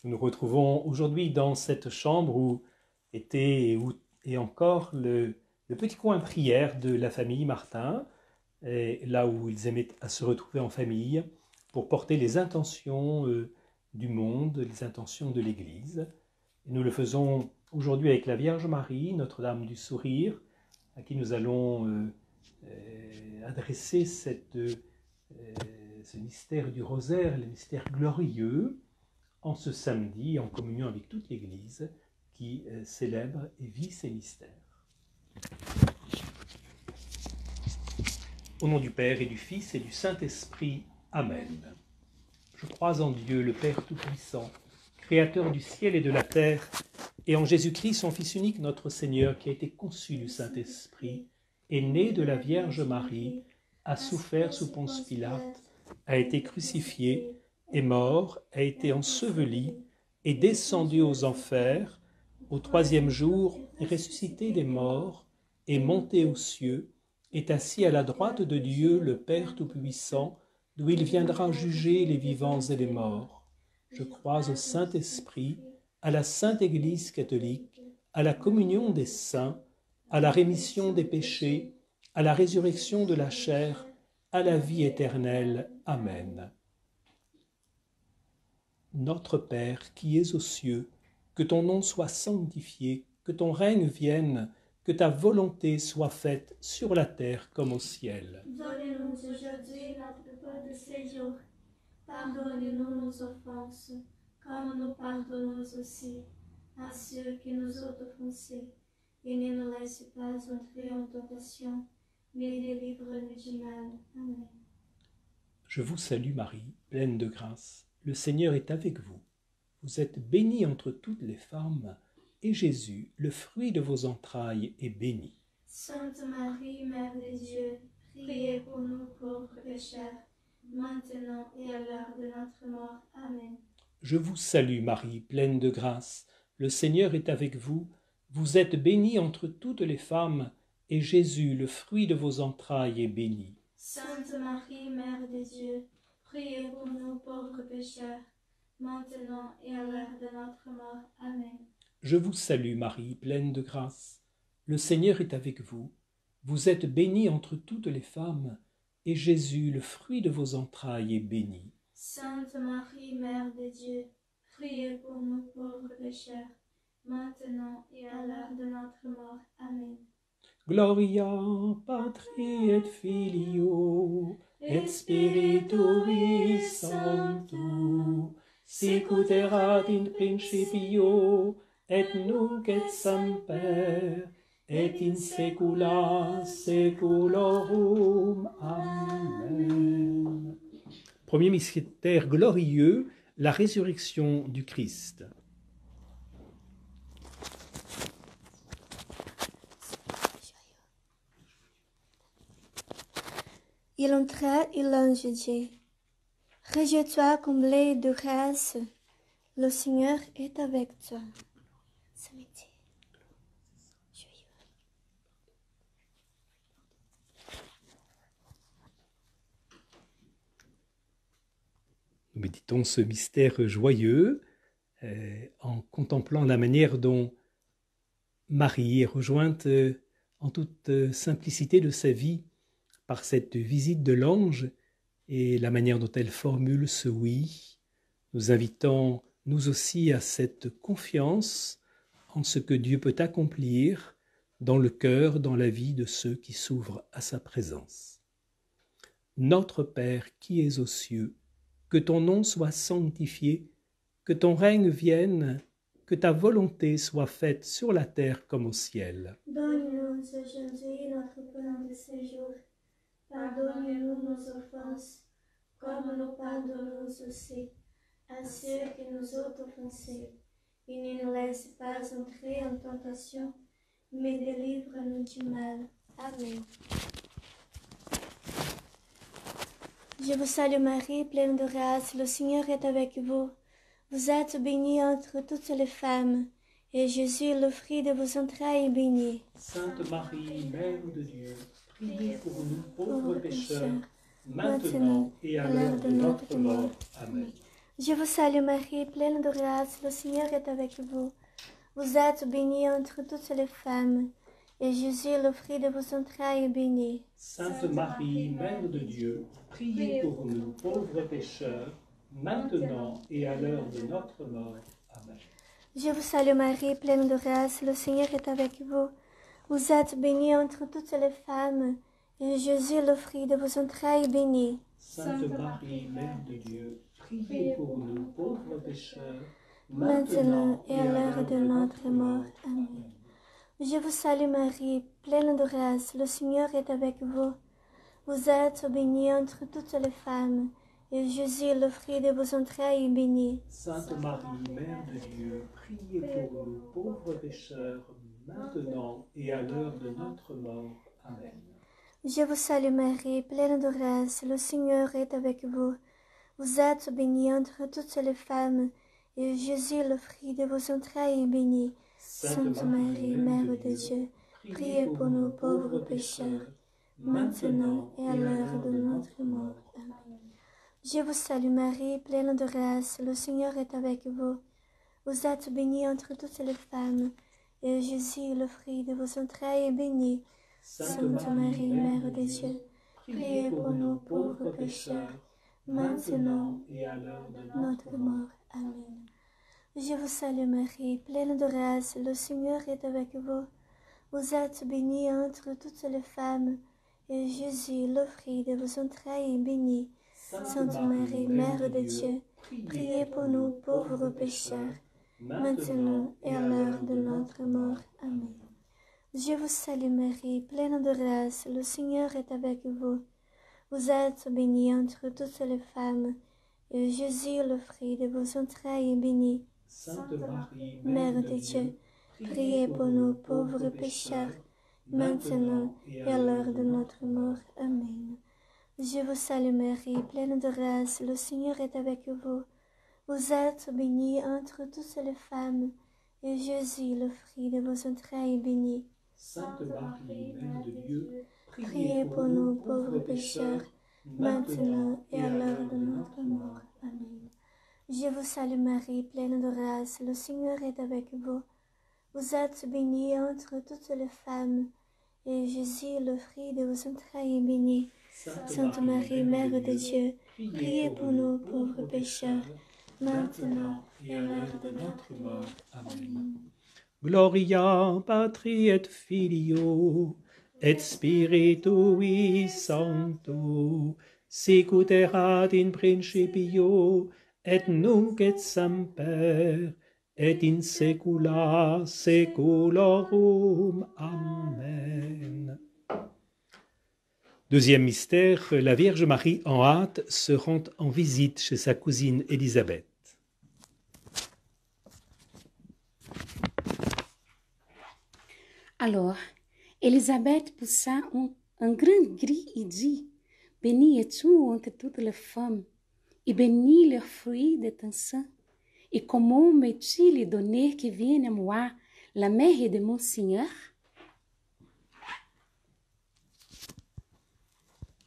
Nous nous retrouvons aujourd'hui dans cette chambre où était et encore le petit coin prière de la famille Martin, et là où ils aimaient à se retrouver en famille pour porter les intentions du monde, les intentions de l'Église. Et nous le faisons aujourd'hui avec la Vierge Marie, Notre-Dame du Sourire, à qui nous allons adresser ce mystère du rosaire, le mystère glorieux, en ce samedi, en communion avec toute l'Église qui célèbre et vit ces mystères. Au nom du Père et du Fils et du Saint-Esprit. Amen. Je crois en Dieu, le Père Tout-Puissant, Créateur du ciel et de la terre, et en Jésus-Christ, son Fils unique, notre Seigneur, qui a été conçu du Saint-Esprit, est né de la Vierge Marie, a souffert sous Ponce Pilate, a été crucifié, est mort, a été enseveli, est descendu aux enfers, au troisième jour, est ressuscité des morts, est monté aux cieux, est assis à la droite de Dieu, le Père Tout-Puissant, d'où il viendra juger les vivants et les morts. Je crois au Saint-Esprit, à la Sainte Église catholique, à la communion des saints, à la rémission des péchés, à la résurrection de la chair, à la vie éternelle. Amen. Notre Père qui es aux cieux, que ton nom soit sanctifié, que ton règne vienne, que ta volonté soit faite sur la terre comme au ciel. Donne-nous aujourd'hui notre pain de ce jour. Pardonne-nous nos offenses, comme nous pardonnons aussi à ceux qui nous ont offensés. Et ne nous laisse pas entrer en tentation, mais délivre-nous du mal. Amen. Je vous salue Marie, pleine de grâce. Le Seigneur est avec vous. Vous êtes bénie entre toutes les femmes, et Jésus, le fruit de vos entrailles, est béni. Sainte Marie, Mère de Dieu, priez pour nous pauvres pécheurs, maintenant et à l'heure de notre mort. Amen. Je vous salue Marie, pleine de grâce. Le Seigneur est avec vous. Vous êtes bénie entre toutes les femmes, et Jésus, le fruit de vos entrailles, est béni. Sainte Marie, Mère de Dieu, priez pour nous pauvres pécheurs, maintenant et à l'heure de notre mort. Amen. Je vous salue Marie, pleine de grâce. Le Seigneur est avec vous. Vous êtes bénie entre toutes les femmes, et Jésus, le fruit de vos entrailles, est béni. Sainte Marie, Mère de Dieu, priez pour nous pauvres pécheurs, maintenant et à l'heure de notre mort. Amen. Gloria Patri et Filio et Spiritui Sancto, sicut erat in principio et nunc et semper et in saecula saeculorum. Amen. Premier mystère glorieux, la résurrection du Christ. Il entra et l'ange dit: Réjouis-toi, comblé de grâce, le Seigneur est avec toi. Nous méditons ce mystère joyeux en contemplant la manière dont Marie est rejointe en toute simplicité de sa vie par cette visite de l'ange et la manière dont elle formule ce oui, nous invitant nous aussi à cette confiance en ce que Dieu peut accomplir dans le cœur, dans la vie de ceux qui s'ouvrent à sa présence. Notre Père qui es aux cieux, que ton nom soit sanctifié, que ton règne vienne, que ta volonté soit faite sur la terre comme au ciel. Donne-nous aujourd'hui notre pain de ce jour. Pardonne-nous nos offenses, comme nous pardonnons aussi à ceux qui nous ont offensés. Et ne nous laisse pas entrer en tentation, mais délivre-nous du mal. Amen. Je vous salue Marie, pleine de grâce, le Seigneur est avec vous. Vous êtes bénie entre toutes les femmes, et Jésus, le fruit de vos entrailles, est béni. Sainte Marie, Mère de Dieu, priez pour nous pauvres pécheurs, maintenant et à l'heure de notre mort. Amen. Je vous salue Marie, pleine de grâce, le Seigneur est avec vous. Vous êtes bénie entre toutes les femmes, et Jésus, le fruit de vos entrailles, est béni. Sainte Marie, Mère de Dieu, priez pour nous pauvres pécheurs, maintenant et à l'heure de notre mort. Amen. Je vous salue Marie, pleine de grâce, le Seigneur est avec vous. Vous êtes bénie entre toutes les femmes, et Jésus, le fruit de vos entrailles, est béni. Sainte Marie, Mère de Dieu, priez pour nous pauvres pécheurs, maintenant et à l'heure de notre mort. Amen. Je vous salue Marie, pleine de grâce, le Seigneur est avec vous. Vous êtes bénie entre toutes les femmes, et Jésus, le fruit de vos entrailles, est béni. Sainte Marie, Mère de Dieu, priez pour nous pauvres pécheurs, maintenant et à l'heure de notre mort. Amen. Je vous salue Marie, pleine de grâce, le Seigneur est avec vous. Vous êtes bénie entre toutes les femmes, et Jésus, le fruit de vos entrailles, est béni. Sainte Marie, Mère de Dieu, priez pour nous pauvres pécheurs, maintenant et à l'heure de notre mort. Amen. Je vous salue Marie, pleine de grâce, le Seigneur est avec vous. Vous êtes bénie entre toutes les femmes, et Jésus, le fruit de vos entrailles, est béni. Sainte Marie, Mère de Dieu, priez pour nous pauvres pécheurs, maintenant et à l'heure de notre mort. Amen. Je vous salue Marie, pleine de grâce, le Seigneur est avec vous. Vous êtes bénie entre toutes les femmes, et Jésus, le fruit de vos entrailles, est béni. Sainte Marie, Mère de Dieu, priez pour nous pauvres pécheurs, maintenant et à l'heure de notre mort. Amen. Je vous salue Marie, pleine de grâce, le Seigneur est avec vous. Vous êtes bénie entre toutes les femmes, et Jésus, le fruit de vos entrailles, est béni. Sainte Marie, Mère de Dieu, priez pour nous pauvres pécheurs, maintenant et à l'heure de notre mort. Amen. Je vous salue Marie, pleine de grâce, le Seigneur est avec vous. Vous êtes bénie entre toutes les femmes, et Jésus, le fruit de vos entrailles, est béni. Sainte Marie, Mère de Dieu, priez pour nous pauvres pécheurs, maintenant et à l'heure de notre mort. Amen. Je vous salue Marie, pleine de grâce, le Seigneur est avec vous. Vous êtes bénie entre toutes les femmes, et Jésus, le fruit de vos entrailles, est béni. Sainte Marie, Mère de Dieu, priez pour nous pauvres pécheurs, maintenant et à l'heure de notre mort. Amen. Gloria Patri et Filio et Spiritui Sancto, sicut erat in principio et nunc et semper et in saecula saeculorum. Amen. Deuxième mystère, la Vierge Marie en hâte se rend en visite chez sa cousine Élisabeth. Alors, Élisabeth poussa un grand cri et dit, « Bénie es-tu entre toutes les femmes, et béni le fruit de ton sein. Et comment m'est-il donné que vienne à moi la mère de mon Seigneur ?»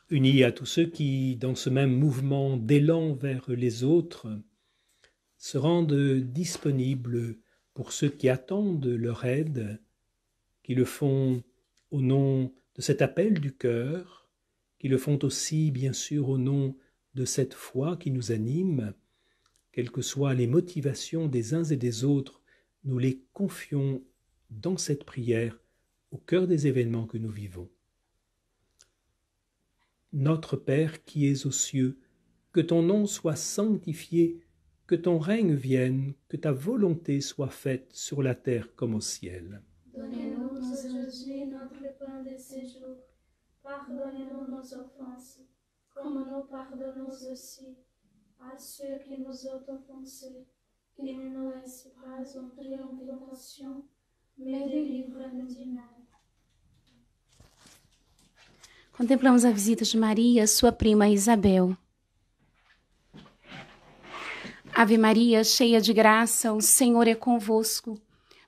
Unis à tous ceux qui, dans ce même mouvement d'élan vers les autres, se rendent disponibles pour ceux qui attendent leur aide, qui le font au nom de cet appel du cœur, qui le font aussi, bien sûr, au nom de cette foi qui nous anime, quelles que soient les motivations des uns et des autres, nous les confions dans cette prière au cœur des événements que nous vivons. Notre Père qui es aux cieux, que ton nom soit sanctifié, que ton règne vienne, que ta volonté soit faite sur la terre comme au ciel. Donnez-nous aujourd'hui notre pain de ce jour. Pardonnez-nous nos offenses, comme nous pardonnons aussi à ceux qui nous ont offensés. Et ne nous laisse pas entrer en tentation, mais délivre-nous du mal. Contemplamos a visita de Maria, sua prima Isabel. Ave Maria, cheia de graça, o Senhor é convosco.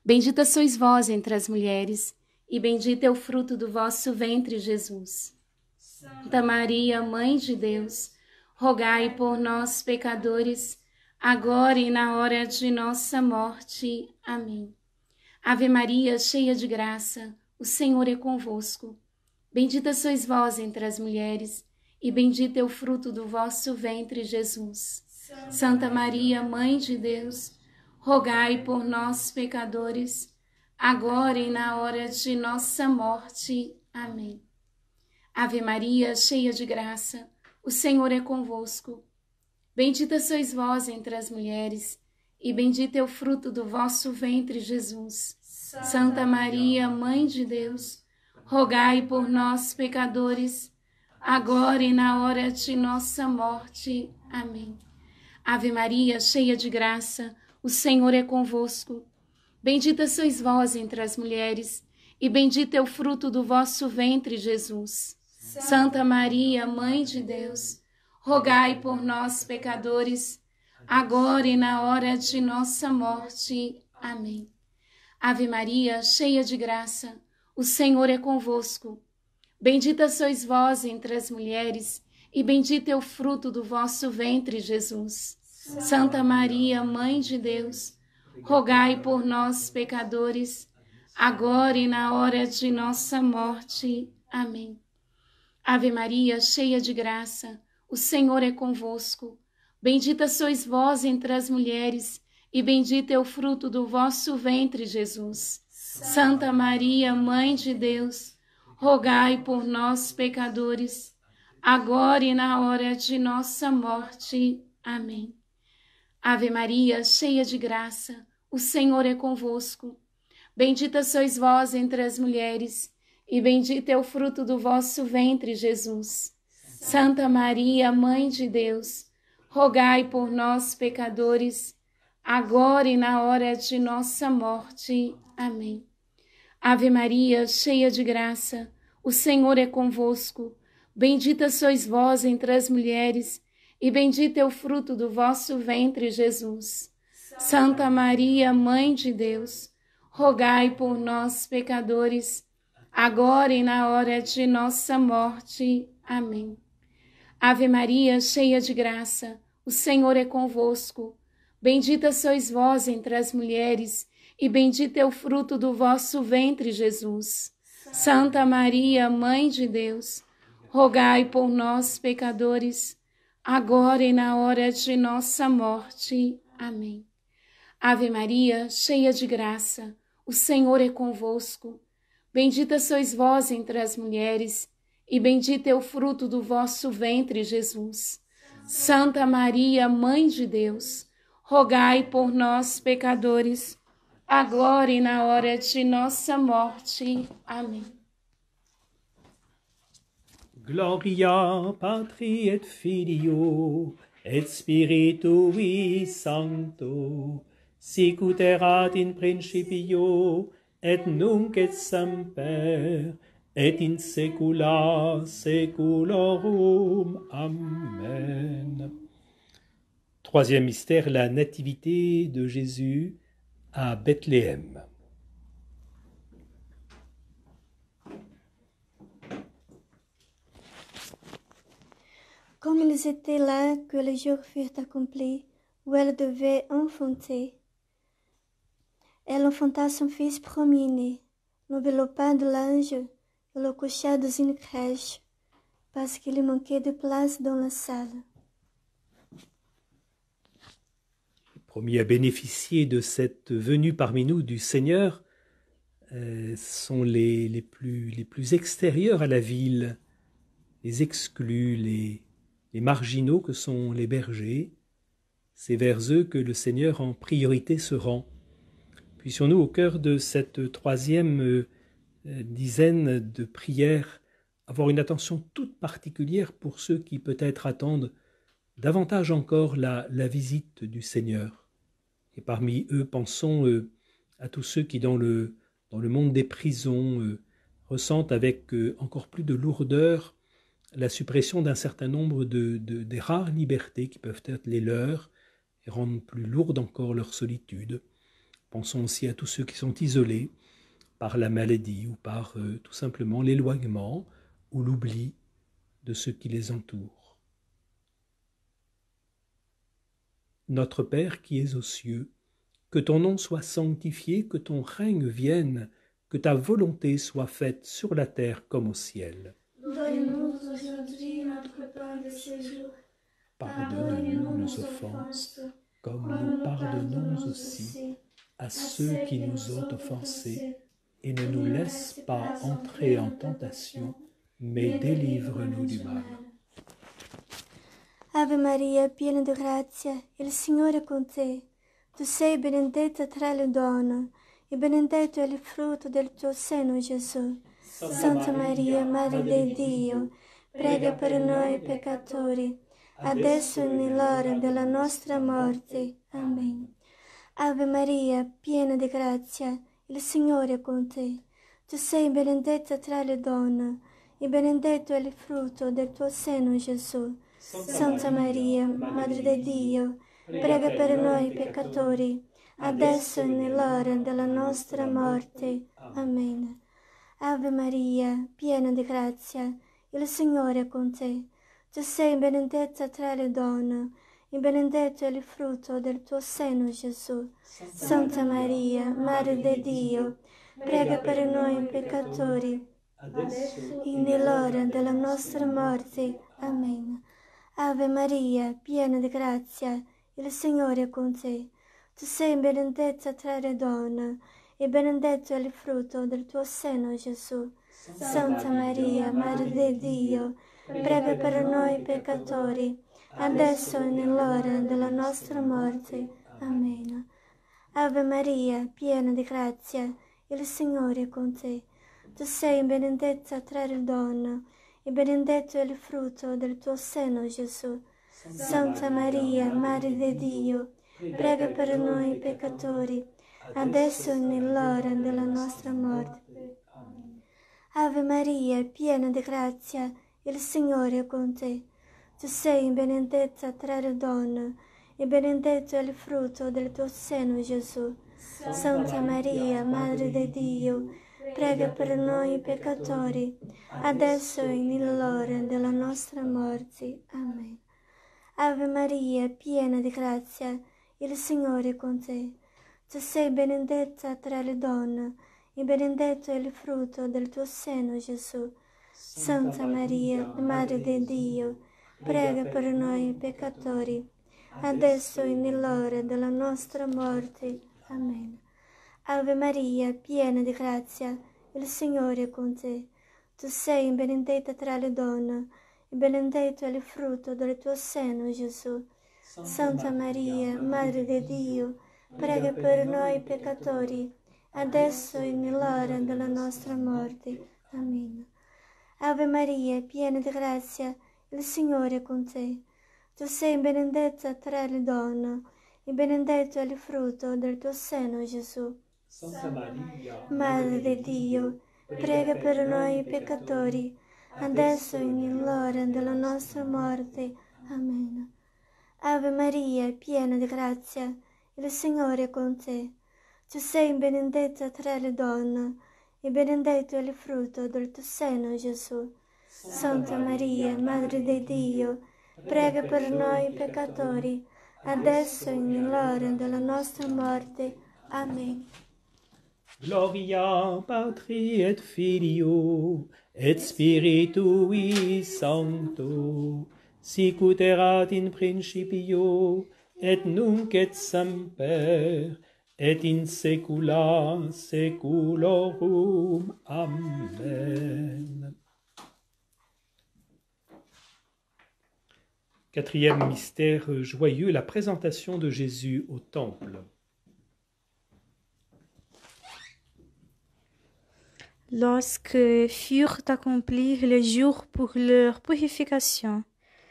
Bendita sois vós entre as mulheres, e bendito é o fruto do vosso ventre, Jesus. Santa Maria, Mãe de Deus, rogai por nós, pecadores, agora e na hora de nossa morte. Amém. Ave Maria, cheia de graça, o Senhor é convosco. Bendita sois vós entre as mulheres, e bendito é o fruto do vosso ventre, Jesus. Santa Maria, Mãe de Deus, rogai por nós, pecadores, agora e na hora de nossa morte. Amém. Ave Maria, cheia de graça, o Senhor é convosco. Bendita sois vós entre as mulheres, e bendito é o fruto do vosso ventre, Jesus. Santa Maria, Mãe de Deus, rogai por nós, pecadores, agora e na hora de nossa morte. Amém. Ave Maria, cheia de graça, o Senhor é convosco. Bendita sois vós entre as mulheres, e bendito é o fruto do vosso ventre, Jesus. Santa Maria, Mãe de Deus, rogai por nós, pecadores, agora e na hora de nossa morte. Amém. Ave Maria, cheia de graça, o Senhor é convosco. Bendita sois vós entre as mulheres, e bendito é o fruto do vosso ventre, Jesus. Santa Maria, Mãe de Deus, rogai por nós, pecadores, agora e na hora de nossa morte. Amém. Ave Maria, cheia de graça, o Senhor é convosco. Bendita sois vós entre as mulheres, e bendito é o fruto do vosso ventre, Jesus. Santa Maria, Mãe de Deus, rogai por nós, pecadores, agora e na hora de nossa morte. Amém. Ave Maria, cheia de graça, o Senhor é convosco. Bendita sois vós entre as mulheres, e bendito é o fruto do vosso ventre, Jesus. Santa Maria, Mãe de Deus, rogai por nós, pecadores, agora e na hora de nossa morte. Amém. Ave Maria, cheia de graça, o Senhor é convosco. Bendita sois vós entre as mulheres, e bendito é o fruto do vosso ventre, Jesus. Santa Maria, Mãe de Deus, rogai por nós, pecadores, agora e na hora de nossa morte. Amém. Ave Maria, cheia de graça, o Senhor é convosco. Bendita sois vós entre as mulheres, e bendito é o fruto do vosso ventre, Jesus. Santa Maria, Mãe de Deus, rogai por nós, pecadores, agora e na hora de nossa morte. Amém. Ave Maria, cheia de graça, o Senhor é convosco. Bendita sois vós entre as mulheres, e bendito é o fruto do vosso ventre, Jesus. Santa Maria, Mãe de Deus, rogai por nós, pecadores, agora e na hora de nossa morte. Amém. Gloria Patri et Filio et Spiritui Sancto, sic ut erat in principio et nunc et semper et in saecula saeculorum. Amen. Troisième mystère, la nativité de Jésus à Bethléem. Comme ils étaient là que les jours furent accomplis, où elle devait enfanter, elle enfanta son fils premier-né, l'enveloppa de linge et le coucha dans une crèche, parce qu'il lui manquait de place dans la salle. Les premiers à bénéficier de cette venue parmi nous du Seigneur sont les plus extérieurs à la ville, les exclus, les marginaux que sont les bergers. C'est vers eux que le Seigneur en priorité se rend. Puissions-nous au cœur de cette troisième dizaine de prières avoir une attention toute particulière pour ceux qui peut-être attendent davantage encore la visite du Seigneur. Et parmi eux, pensons à tous ceux qui dans le monde des prisons ressentent avec encore plus de lourdeur la suppression d'un certain nombre des rares libertés qui peuvent être les leurs et rendre plus lourde encore leur solitude. Pensons aussi à tous ceux qui sont isolés par la maladie ou par tout simplement l'éloignement ou l'oubli de ceux qui les entourent. Notre Père qui es aux cieux, que ton nom soit sanctifié, que ton règne vienne, que ta volonté soit faite sur la terre comme au ciel. Donne-nous aujourd'hui notre pain de ce jour. Pardonne-nous nos offenses, comme nous pardonnons aussi à ceux qui nous ont offensés, et ne nous laisse pas entrer en tentation, mais délivre-nous du mal. Ave Maria, piena di grazia, il Signore è con te. Tu sei benedetta tra le donne, e benedetto è il frutto del tuo seno, Gesù. Santa Maria, Madre di Dio, prega per noi peccatori, adesso e nell'ora della nostra morte. Amen. Ave Maria, piena di grazia, il Signore è con te. Tu sei benedetta tra le donne, e benedetto è il frutto del tuo seno, Gesù. Santa Maria, Madre di Dio, prega per noi peccatori, adesso e nell'ora della nostra morte. Amen. Ave Maria, piena di grazia, il Signore è con te. Tu sei benedetta tra le donne, e benedetto è il frutto del tuo seno, Gesù. Santa Maria, Madre di Dio, prega per noi peccatori, adesso e nell'ora della nostra morte. Amen. Ave Maria, piena di grazia, il Signore è con te. Tu sei benedetta tra le donne, e benedetto è il frutto del tuo seno, Gesù. Santa Maria, Madre di Dio, prega per noi peccatori, adesso e nell'ora della nostra morte. Amen. Ave Maria, piena di grazia, il Signore è con te. Tu sei benedetta tra le donne, e benedetto è il frutto del tuo seno, Gesù. Santa Maria, Madre di Dio, prega per noi peccatori, adesso e nell'ora della nostra morte. Ave Maria, piena di grazia, il Signore è con te. Tu sei benedetta tra le donne, e benedetto è il frutto del tuo seno, Gesù. Santa Maria, Madre di Dio, prega per noi peccatori, adesso e nell'ora della nostra morte. Amen. Ave Maria, piena di grazia, il Signore è con te. Tu sei benedetta tra le donne, e benedetto è il frutto del tuo seno, Gesù. Santa Maria, Madre di Dio, prega per noi peccatori, adesso e nell'ora della nostra morte. Amen. Ave Maria, piena di grazia, il Signore è con te. Tu sei benedetta tra le donne, e benedetto è il frutto del tuo seno, Gesù. Santa Maria, Madre di Dio, prega per noi peccatori, adesso e nell'ora della nostra morte. Amen. Ave Maria, piena di grazia, il Signore è con te. Tu sei benedetta tra le donne, e benedetto è il frutto del tuo seno, Gesù. Santa Maria, Madre di Dio, prega per noi peccatori, adesso e nell'ora della nostra morte. Amen. Ave Maria, piena di grazia, il Signore è con te. Tu sei benedetta tra le donne, e benedetto è il frutto del tuo seno, Gesù. Santa Maria, Madre di Dio, prega per noi peccatori, adesso e nell'ora della nostra morte. Amen. Gloria Patri et Filio et Spiritui Sancto, sic ut erat in principio et nunc et semper et in saecula saeculorum. Amen. Quatrième mystère joyeux, la présentation de Jésus au temple. Lorsque furent accomplis les jours pour leur purification,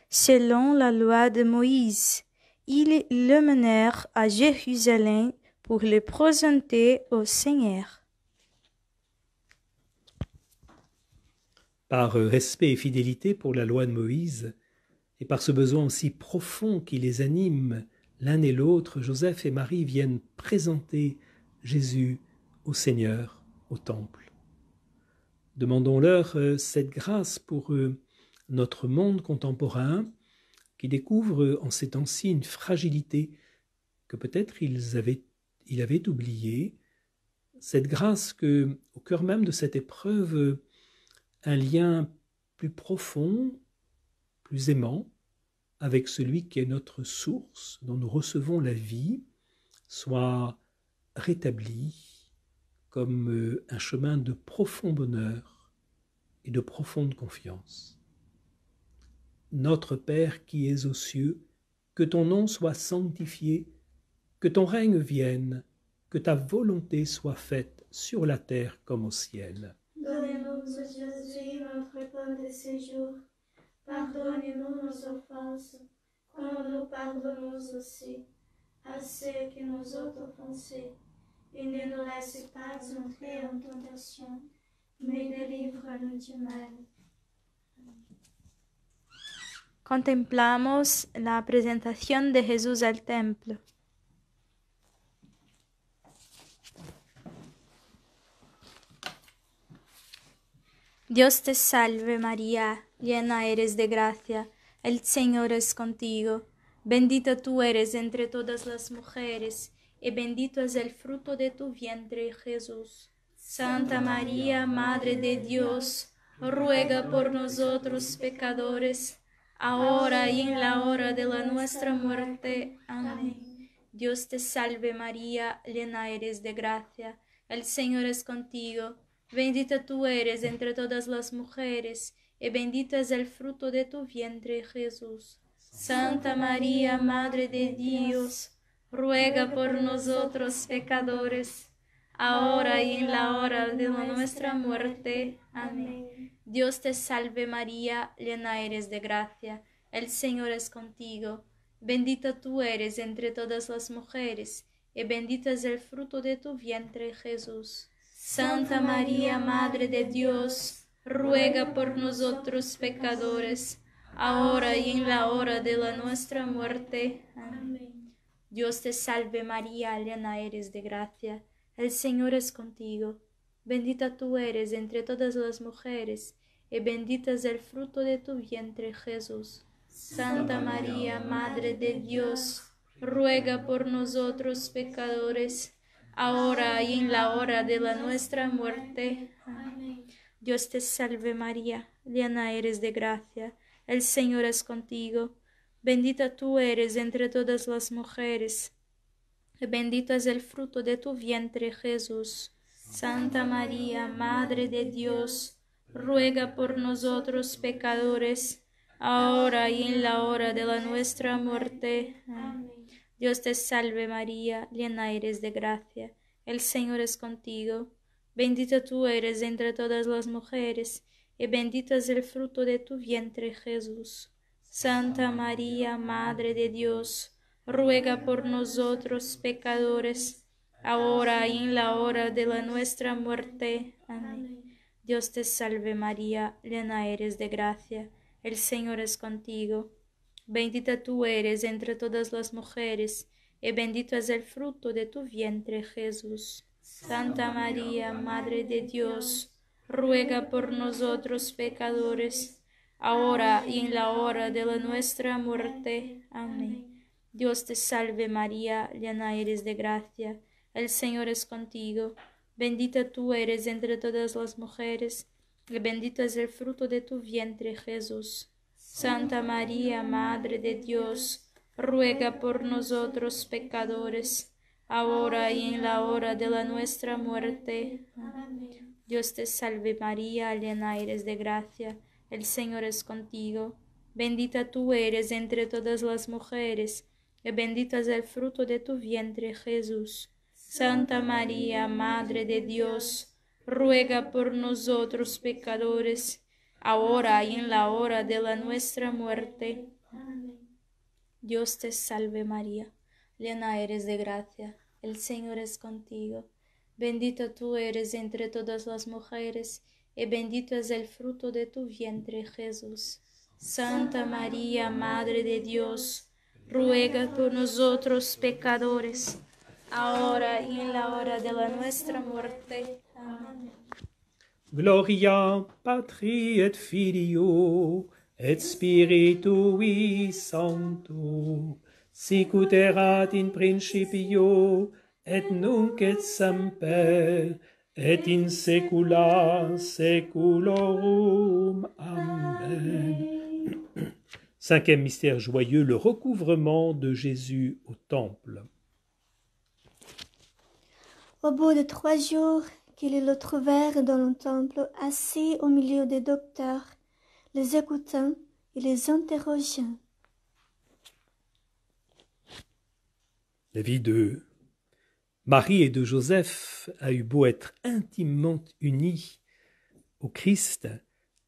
selon la loi de Moïse, ils le menèrent à Jérusalem pour le présenter au Seigneur. Par respect et fidélité pour la loi de Moïse, et par ce besoin aussi profond qui les anime l'un et l'autre, Joseph et Marie viennent présenter Jésus au Seigneur, au temple. Demandons-leur cette grâce pour notre monde contemporain qui découvre en ces temps-ci une fragilité que peut-être il avait oublié, cette grâce que, au cœur même de cette épreuve, un lien plus profond, plus aimant, avec celui qui est notre source, dont nous recevons la vie, soit rétabli comme un chemin de profond bonheur et de profonde confiance. Notre Père qui es aux cieux, que ton nom soit sanctifié, que ton règne vienne, que ta volonté soit faite sur la terre comme au ciel. Donne-nous aujourd'hui notre pain de ce jour. Pardonne-nous nos offenses, comme nous pardonnons aussi à ceux qui nous ont offensés. Et ne nous laisse pas entrer en tentation, mais délivre-nous du mal. Contemplamos la presentación de Jesús al templo. Dios te salve María, llena eres de gracia, el Señor es contigo. Bendita tú eres entre todas las mujeres, y bendito es el fruto de tu vientre, Jesús. Santa María, Madre de Dios, ruega por nosotros pecadores, ahora y en la hora de nuestra muerte. Amén. Dios te salve María, llena eres de gracia, el Señor es contigo. Bendita tú eres entre todas las mujeres, y bendito es el fruto de tu vientre, Jesús. Santa María, Madre de Dios, ruega por nosotros pecadores, ahora y en la hora de nuestra muerte. Amén. Dios te salve María, llena eres de gracia, el Señor es contigo. Bendita tú eres entre todas las mujeres, y bendito es el fruto de tu vientre, Jesús. Santa María, Madre de Dios, ruega por nosotros pecadores, ahora y en la hora de nuestra muerte. Amén. Dios te salve María, llena eres de gracia, el Señor es contigo. Bendita tú eres entre todas las mujeres, y bendito es el fruto de tu vientre, Jesús. Santa María, Madre de Dios, ruega por nosotros pecadores, ahora y en la hora de nuestra muerte. Amén. Dios te salve María, llena eres de gracia, el Señor es contigo. Bendita tú eres entre todas las mujeres, y bendito es el fruto de tu vientre, Jesús. Santa María, Madre de Dios, ruega por nosotros pecadores, ahora y en la hora de nuestra muerte. Amén. Dios te salve María, llena eres de gracia, el Señor es contigo. Bendita tú eres entre todas las mujeres, y bendito es el fruto de tu vientre, Jesús. Santa María, Madre de Dios, ruega por nosotros pecadores, ahora y en la hora de nuestra muerte. Amén. Dios te salve María, llena eres de gracia, el Señor es contigo. Bendita tú eres entre todas las mujeres, y bendito es el fruto de tu vientre, Jesús. Santa María, Madre de Dios, ruega por nosotros pecadores, ahora y en la hora de nuestra muerte. Amén. Dios te salve María, llena eres de gracia, el Señor es contigo. Bendita tú eres entre todas las mujeres, y bendito es el fruto de tu vientre, Jesús. Santa María, Madre de Dios, ruega por nosotros pecadores, ahora y en la hora de nuestra muerte. Amén. Dios te salve María, llena eres de gracia, el Señor es contigo. Bendita tú eres entre todas las mujeres, y bendito es el fruto de tu vientre, Jesús. Santa María, Madre de Dios, ruega por nosotros pecadores, ahora y en la hora de nuestra muerte. Amén. Dios te salve María, llena eres de gracia, el Señor es contigo. Bendita tú eres entre todas las mujeres, y bendito es el fruto de tu vientre, Jesús. Santa María, Madre de Dios, ruega por nosotros pecadores, ahora y en la hora de nuestra muerte. Amén. Gloria Patri et Filio et Spiritui Sancto, sicut erat in principio, et nunc et semper, et in saecula saeculorum. Amen. Cinquième mystère joyeux, le recouvrement de Jésus au temple. Au bout de 3 jours, qu'ils le trouvèrent dans le temple, assis au milieu des docteurs, les écoutant et les interrogeant. La vie de Marie et de Joseph a eu beau être intimement unie au Christ,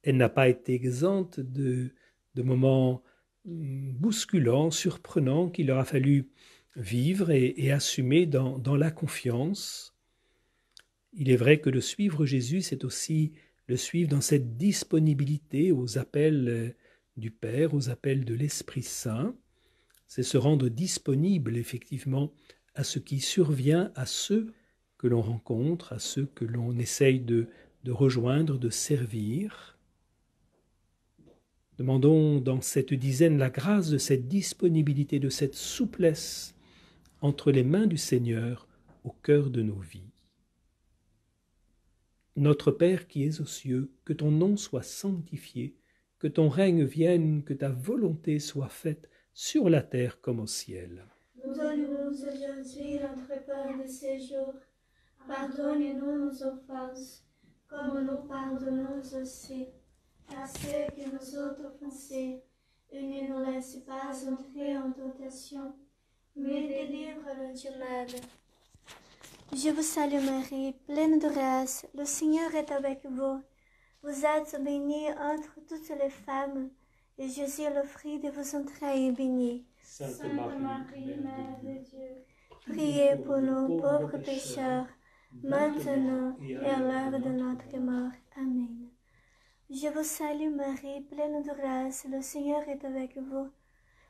elle n'a pas été exempte de moments bousculants, surprenants, qu'il leur a fallu vivre et assumer dans la confiance. Il est vrai que le suivre Jésus, c'est aussi le suivre dans cette disponibilité aux appels du Père, aux appels de l'Esprit Saint. C'est se rendre disponible effectivement à ce qui survient à ceux que l'on rencontre, à ceux que l'on essaye de rejoindre, de servir. Demandons dans cette dizaine la grâce de cette disponibilité, de cette souplesse entre les mains du Seigneur au cœur de nos vies. Notre Père qui es aux cieux, que ton nom soit sanctifié, que ton règne vienne, que ta volonté soit faite sur la terre comme au ciel. Donne-nous aujourd'hui notre pain de ce jour. Pardonne-nous nos offenses, comme nous pardonnons aussi à ceux qui nous ont offensés. Et ne nous laisse pas entrer en tentation, mais délivre-nous du mal. Je vous salue Marie, pleine de grâce, le Seigneur est avec vous. Vous êtes bénie entre toutes les femmes, et Jésus, le fruit de vos entrailles, est béni. Sainte Marie, Mère de Dieu, priez pour nous pauvres pécheurs, maintenant et à l'heure de notre mort. Amen. Je vous salue Marie, pleine de grâce, le Seigneur est avec vous.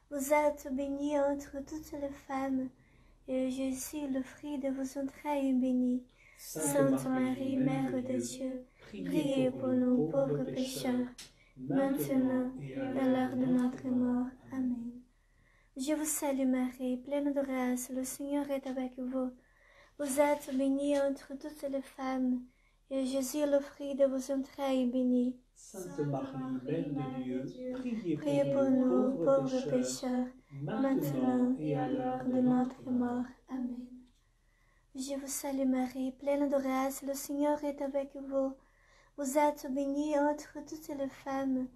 Vous êtes bénie entre toutes les femmes, et Jésus, le fruit de vos entrailles, est béni. Sainte Marie, Mère de Dieu, priez pour nous pauvres pécheurs, maintenant et à l'heure de notre mort. Amen. Je vous salue Marie, pleine de grâce, le Seigneur est avec vous. Vous êtes bénie entre toutes les femmes, et Jésus, le fruit de vos entrailles, est béni. Sainte Marie, Mère de Dieu, priez pour nous pauvres pécheurs, maintenant et à l'heure de notre mort. Amen. Je vous salue Marie, pleine de grâce, le Seigneur est avec vous. Vous êtes bénie entre toutes les femmes,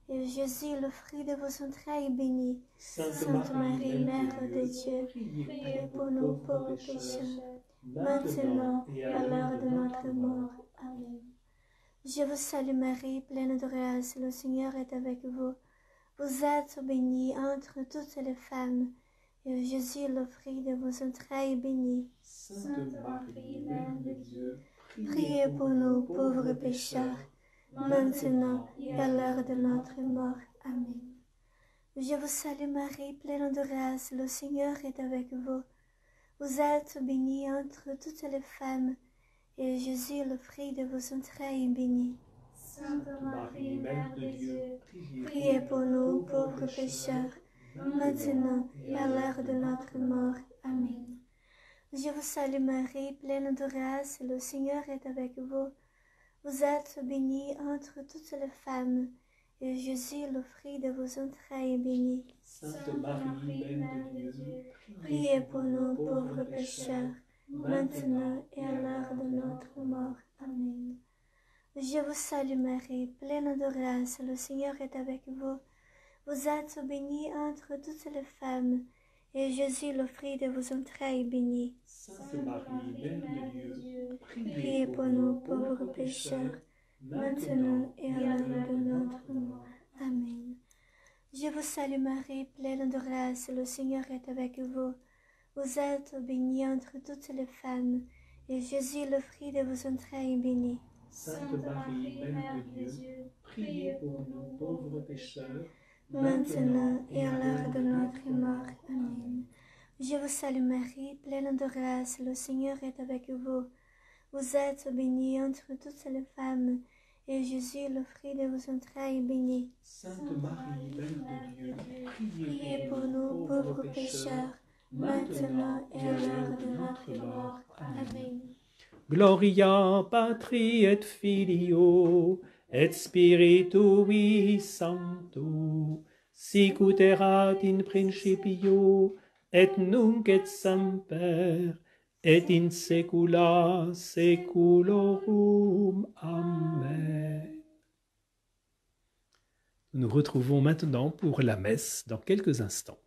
et Jésus, le fruit de vos entrailles, est béni. Sainte Marie, Mère de Dieu, priez pour nous pauvres pécheurs, maintenant et à l'heure de notre mort. Amen. Je vous salue Marie, pleine de grâce, le Seigneur est avec vous. Vous êtes bénie entre toutes les femmes, et Jésus, le fruit de vos entrailles, est béni. Sainte Marie, Mère de Dieu, priez pour nous pauvres pécheurs, maintenant et à l'heure de notre mort. Amen. Je vous salue Marie, pleine de grâce, le Seigneur est avec vous. Vous êtes bénie entre toutes les femmes, et Jésus, le fruit de vos entrailles, est béni. Sainte Marie, Mère de Dieu, priez pour nous pauvres pécheurs, maintenant et à l'heure de notre mort. Amen. Je vous salue Marie, pleine de grâce, le Seigneur est avec vous. Vous êtes bénie entre toutes les femmes, et Jésus, le fruit de vos entrailles, est béni. Sainte Marie, Mère de Dieu, priez pour nous pauvres pécheurs, maintenant et à l'heure de notre mort. Amen. Je vous salue Marie, pleine de grâce, le Seigneur est avec vous. Vous êtes bénie entre toutes les femmes, et Jésus, le fruit de vos entrailles, est béni. Sainte Marie, Mère de Dieu, priez pour nous pauvres pécheurs, maintenant et à l'heure de notre mort. Amen. Je vous salue Marie, pleine de grâce, le Seigneur est avec vous. Vous êtes bénie entre toutes les femmes, et Jésus, le fruit de vos entrailles, est béni. Sainte Marie, Mère de Dieu, priez pour nous pauvres pécheurs, maintenant et à l'heure de notre mort. Amen. Je vous salue Marie, pleine de grâce, le Seigneur est avec vous. Vous êtes bénie entre toutes les femmes, et Jésus, le fruit de vos entrailles, est béni. Sainte Marie, Mère de Dieu, Priez pour nous, pauvres pécheurs, maintenant et à l'heure de notre mort. Amen. Gloria Patri et Filio et Spiritui Sancto, sic ut erat in principio et nunc et semper et in saecula saeculorum. Amen. Nous nous retrouvons maintenant pour la messe dans quelques instants.